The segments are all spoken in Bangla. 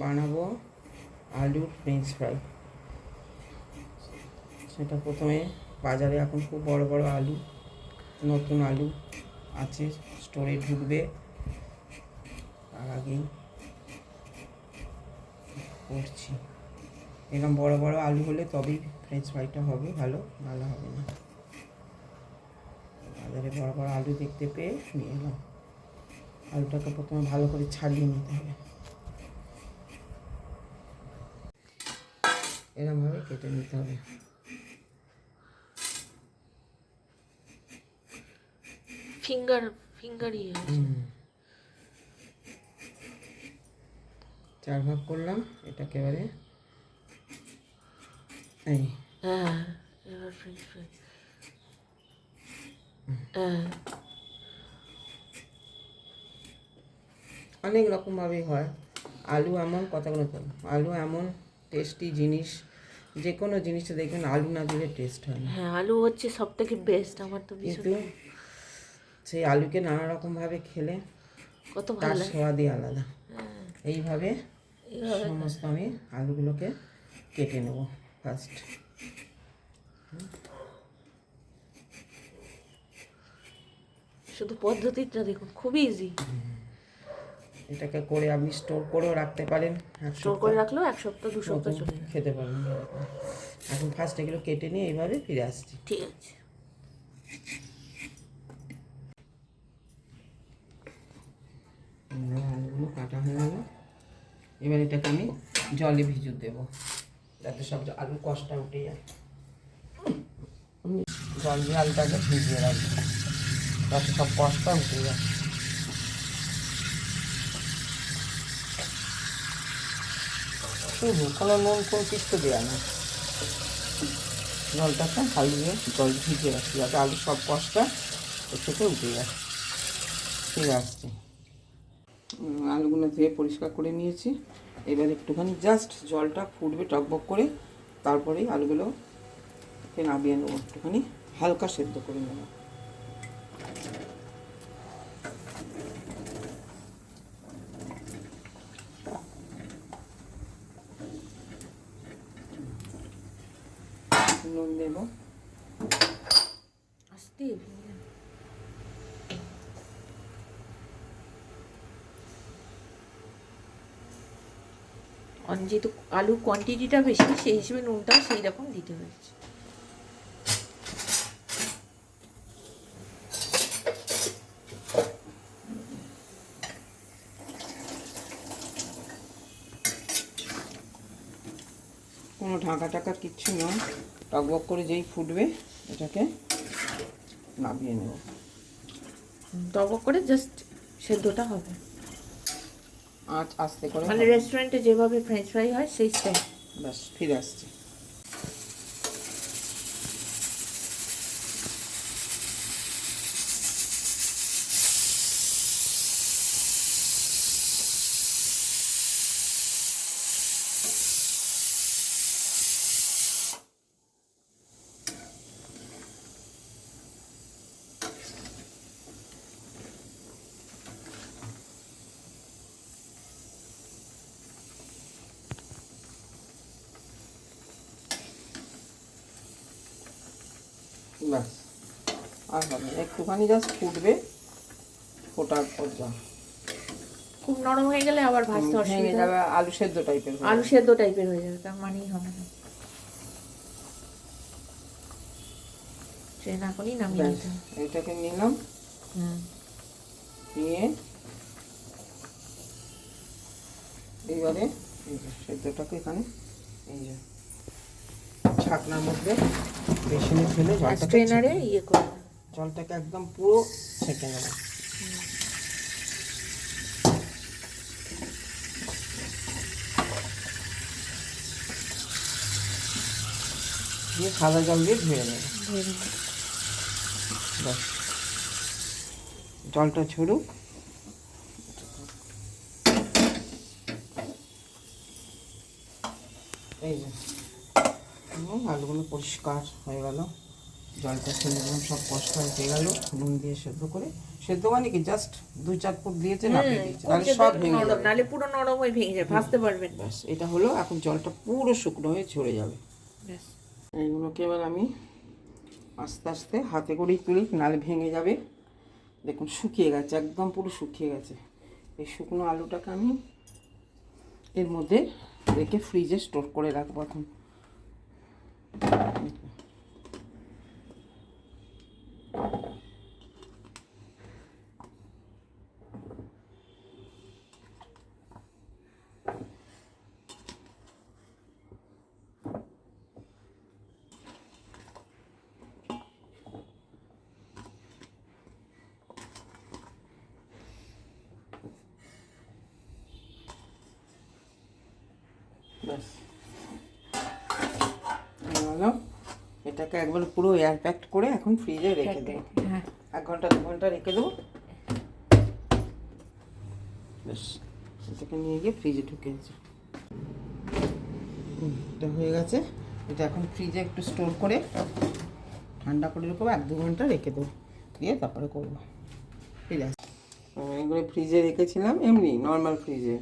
বানাবো আলুর ফ্রেঞ্চ ফ্রাই। সেটা প্রথমে বাজারে এখন খুব বড় বড় আলু, নতুন আলু আছে, স্টোরে ঢুকবে, তার আগেই করছি। এরকম বড় বড় আলু হলে তবেই ফ্রেঞ্চ ফ্রাইটা হবে, ভালো হবে না। বাজারে বড় বড় আলু দেখতে পেয়ে নিয়ে এলাম। আলুটাকে প্রথমে ভালো করে ছাড়িয়ে নিতে হবে, এরকমভাবে কেটে নিতে হবে। ফিঙ্গারই 4 ভাগ করলাম এটাকে। এবারে এই এবার ফ্রেঞ্চ ফ্রাই। অনেক রকমভাবেই হয়। আলু এমন কথাগুলো তো, আলু এমন টেস্টি জিনিস, যে কোনো জিনিসটা দেখবেন আলু না দিলে টেস্ট হয় না। হ্যাঁ, আলু হচ্ছে সব থেকে বেস্ট, আমার তো কিন্তু সেই আলুকে নানা রকমভাবে খেলে কত তার ভালো লাগে। স্বাদই আলাদা। এইভাবে সমস্ত আমি আলুগুলোকে কেটে নেব ফার্স্ট। শুধু পদ্ধতিটা দেখুন, খুবই ইজি। এটাকে করে আপনি স্টোর করেও রাখতে পারেন, স্টোর করে রাখলেও 1 সপ্তাহ 2 সপ্তাহ চলে যাবে, খেতে পারবেন। এখন ফার্স্ট এগুলো কেটে নিয়ে এইভাবে ফিরে আসছি। ঠিক আছে। আলুগুলো কাটা হয়ে গেল। এবার এটাকে আমি জলে ভিজু দেবো, যাতে সব আলু কষটা উঠে যায়। জল দিয়ে আলুটাকে ভিজিয়ে রাখবো, যাতে সব কষটা উঠে যায়। শুধু কোনো নুন কোন কিছু দেওয়া নেই, জলটাকে আলু দিয়ে জল ভিজিয়ে রাখছি, যাতে আলু সব কষটা ওর থেকে উঠে যায়। ঠিক আসছে। আলুগুলো ধুয়ে পরিষ্কার করে নিয়েছি। এবার একটুখানি জাস্ট জলটা ফুটবে টকবক করে, তারপরেই আলুগুলোকে নামিয়ে নেবো, একটুখানি হালকা সেদ্ধ করে নেব। নুন দেবো, আস্তে যেহেতু আলুর কোয়ান্টিটিটা বেশি, সেই হিসেবে নুনটাও সেই রকম দিতে হয়েছে। কোনো ঢাকা টাকা কিচ্ছু নয়, টকবক করে যেই ফুটবে এটাকে নামিয়ে নেব। টকবক করে জাস্ট সেদ্ধটা হবে, আস্তে করে, মানে রেস্টুরেন্টে যেভাবে ফ্রেঞ্চ ফ্রাই হয় সেই স্টাইল। ব্যাস ফিরে আসছি। ব্যাস আর হবে, একটুখানি জাস্ট ফুটবে, ফোটার পর যা খুব নরম হয়ে গেলে আবার ভাজতে ভেঙে অসুবিধা, যাবে, আলু সেদ্ধ টাইপের আলু সেদ্ধ টাইপের হয়ে যাবে, তার মানেই হবে না। ট্রেন এখনই নামিয়ে নিতে হবে। এটাকে নিলাম, নিয়ে এইবারে সেদ্ধটাকে এখানে এই যে ছাকনার মধ্যে বেসিনে ফেলে স্ট্রেনারে ইয়ে করে জলটাকে একদম পুরো ছেঁকে নেব। দিয়ে সাদা জল দিয়ে ধুয়ে নেব। ব্যাস জলটা ছড়ুক। এই যে আলুগুলো পরিষ্কার হয়ে গেল। জলটা ছেড়ে দিলাম, সব কষটা হয়ে গেল নুন দিয়ে সেদ্ধ করে। সেদ্ধ মানে কি জাস্ট 2-4 ফুট দিয়েছে, নাপিয়ে দিয়েছে, নাহলে সব ভেঙে নরম, যাবে। নাহলে পুরো নরম হয়ে ভেঙে যাবে, ভাজতে পারবেন না। ব্যাস এটা হলো। এখন জলটা পুরো শুকনো হয়ে ঝরে যাবে। ব্যাস। এইগুলোকে এবার আমি আস্তে আস্তে হাতে করেই তুলি, নাহলে ভেঙে যাবে। দেখুন শুকিয়ে গেছে, একদম পুরো শুকিয়ে গেছে। এই শুকনো আলুটাকে আমি এর মধ্যে রেখে ফ্রিজে স্টোর করে রাখবো এখন। ব্যাস হলো। এটাকে একবার পুরো এয়ার প্যাকড করে এখন ফ্রিজে রেখে দেবো। হ্যাঁ, 1 ঘন্টা 2 ঘন্টা রেখে দেবো। ব্যাস এটাকে নিয়ে গিয়ে ফ্রিজে ঢুকে দিচ্ছি। এটা হয়ে গেছে। এটা এখন ফ্রিজে একটু স্টোর করে ঠান্ডা করে রেখে 1-2 ঘন্টা রেখে দেবো, দিয়ে তারপরে করবো। ঠিক আছে, এগুলো ফ্রিজে রেখেছিলাম, এমনি নর্মাল ফ্রিজে,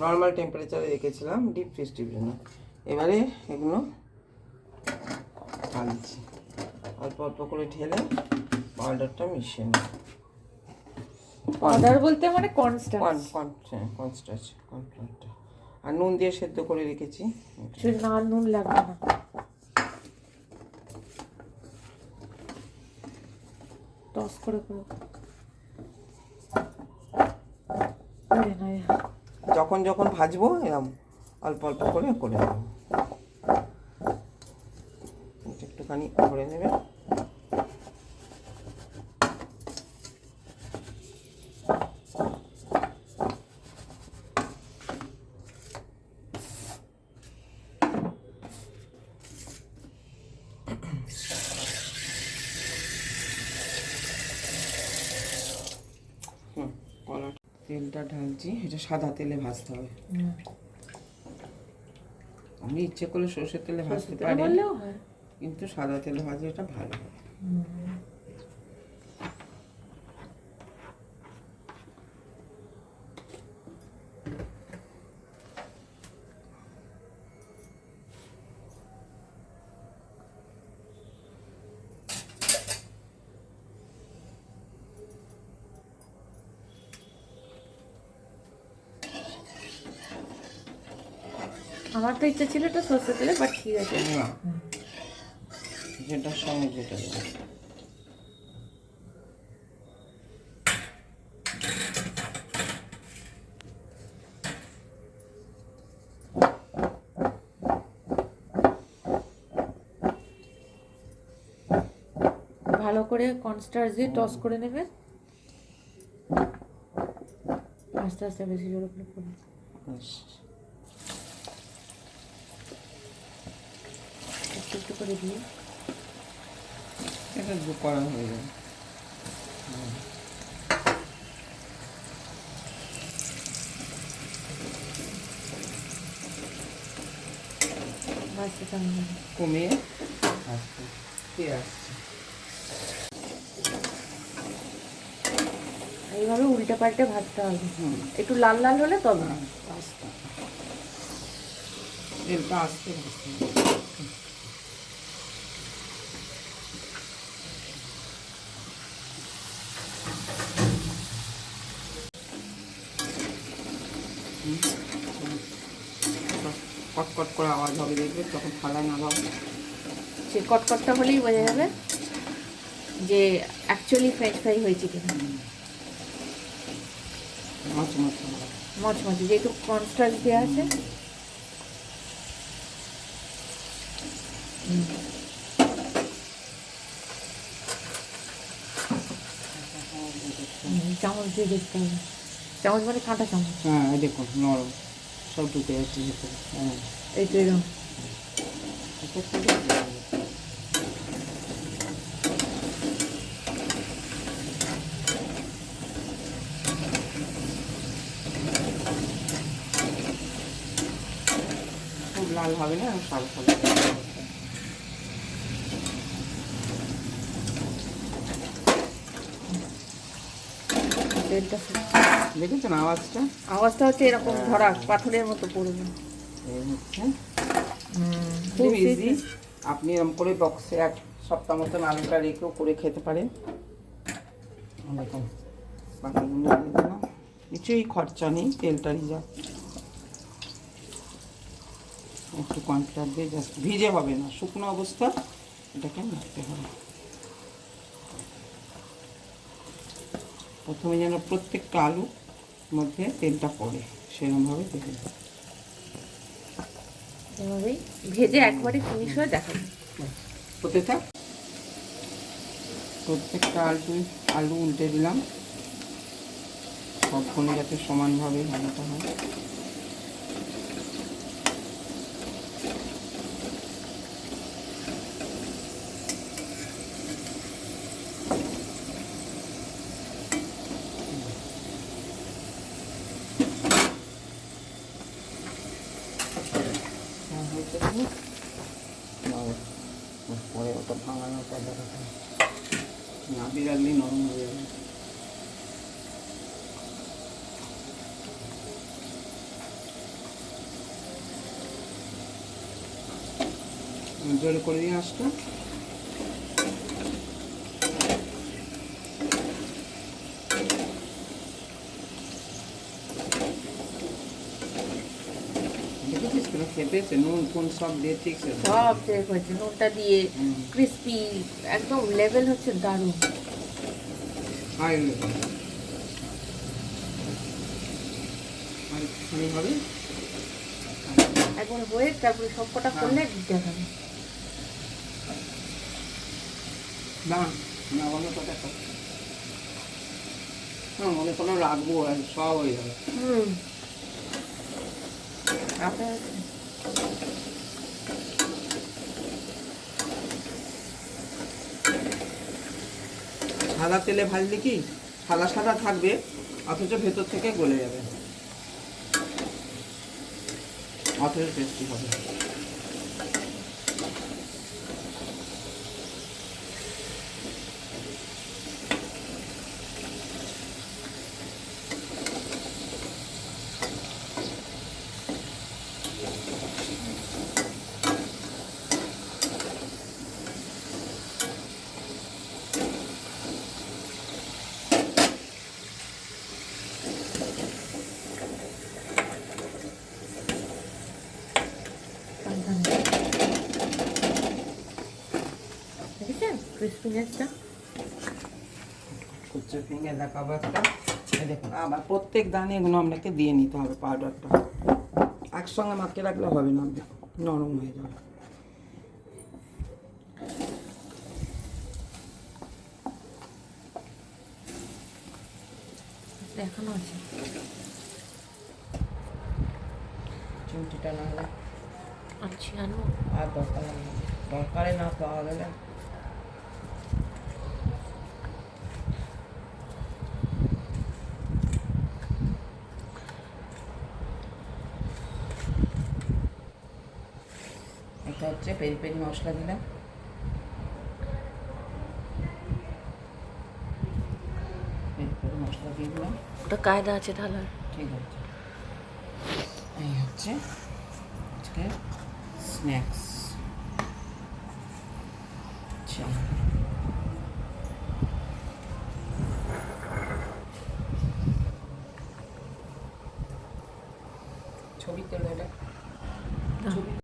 নর্মাল টেম্পারেচারে রেখেছিলাম, ডিপ ফ্রিজ টিপের না। এবারে এগুলো ঢালছি, অল্প অল্প করে ঢেলে পাউডারটা মিশিয়ে নিই। পাউডার বলতে মানে কর্নস্টার্চ, কর্নফ্লাওয়ারটা আর নুন দিয়ে সেদ্ধ করে রেখেছি। শুধু না, নুন লাগবে না। টস করে করে যখন যখন ভাজবো এরকম অল্প অল্প করে করে দেবো। একটুখানি করে নেবে। কলার তেলটা ঢালছি, এটা সাদা তেলে ভাজতে হবে। আমি ইচ্ছে করলে সর্ষের তেলে ভাজতে পারি, কিন্তু সাদা তেলে ভাজলে এটা ভালো হয়। আমার তো ইচ্ছে ছিল এটা সর্ষের তেলে, বাট ঠিক আছে। না, যেটার সঙ্গে যেটা দেবো। ভালো করে কর্নস্টার্চ দিয়ে টস করে নেবেন, আস্তে আস্তে, বেশি জোরে করে করবেন। একটু একটু করে দিয়ে এটা করা হয়ে যাবে। ভাজতে থাকবেন। কমিয়ে আসতে ফিরে আসছে। এইভাবে উল্টে পাল্টে ভাজতে হবে, একটু লাল লাল হলে তবে। আস্তে তেলটা আস্তে ভাজতে হবে। কটকট করে আওয়াজ হবে, দেখবে তখন থালায় নামাবো। সে কটকটটা হলেই বোঝা যাবে যে অ্যাকচুয়ালি ফ্রেঞ্চ ফ্রাই হয়েছে কিনা। মচমচে মচমচে, যেহেতু কর্নস্টার্চ দেওয়া আছে। চামচ দিয়ে দেখতে হবে, চামচ মানে কাঁটা চামচ। হ্যাঁ এই দেখুন নরম, সব ঢুকে যাচ্ছে ভেতরে। হ্যাঁ এই তো এরকম। খুব লাল হবে না, সাদা সাদা। তেলটা দেখেছেন আওয়াজটা? আওয়াজটা হচ্ছে এরকম ধরা পাথরের মতো পড়বে। এই হচ্ছে খুব ইজি। আপনি এরকম করে বক্সে 1 সপ্তাহ মতন আলুটা রেখেও করে খেতে পারেন। দেখুন বাকিগুলো দিয়ে দিলাম, কিছুই খরচা নেই, তেলটারই যা। একটু কর্নফ্লাওয়ার দিয়ে জাস্ট ভিজে হবে না, শুকনো অবস্থা এটাকে নাড়তে হবে। প্রথমে যেন প্রত্যেকটা আলুর মধ্যে তেলটা পড়ে সেরকমভাবে দেবেন। এভাবেই ভেজে একবারে ফিনিশ হয়ে দেখাবে। হতে থাক। প্রত্যেকটা আলু উল্টে দিলাম, সবগুলো যাতে সমানভাবে ভাজাটা হয়। পরে ওটা ভাঙানোটা দেখাতে না বিরাগলেই নরম হয়ে যাবে। জোরে করে দিয়ে আসটা। দেখেছিস তোরা খেপেছে, নুন ফুন সব দিয়ে ঠিক আছে, সব চেক হয়েছে নুনটা দিয়ে, ক্রিস্পি একদম লেভেল হচ্ছে দারুণ। High level. আর একটুখানি হবে, একবার হয়ে তারপরে সবকটা করলে দেখাবে। না না অন্য কথা কর। হ্যাঁ মনে কোনো রাখবো আর সব হয়ে যাবে। আপনার সাদা তেলে ভাজলে কি সাদা সাদা থাকবে, অথচ ভেতর থেকে গলে যাবে, অথচ টেস্টি হবে। দেখেছেন ক্রিস্পিনেসটা? কুচে ভেঙে দেখাবো একটা। এই দেখুন আবার প্রত্যেক দানে এগুলো আপনাকে দিয়ে নিতে হবে, পাউডারটা একসঙ্গে মাখিয়ে রাখলে হবে না, নরম হয়ে যাবে। এখনো আছে চিমটিটা না হলে আচ্ছা আনো। আর দরকার নেই, দরকারে না পাওয়া গেলে এটা হচ্ছে পেরি পেরি মশলা দিলাম, পেরি পেরি মশলা দিয়ে দিলাম। ওটা কায়দা আছে তাহলে। ঠিক আছে, এই হচ্ছে আজকে স্ন্যাক্স। আচ্ছা ছবি তোলো এটা, ছবি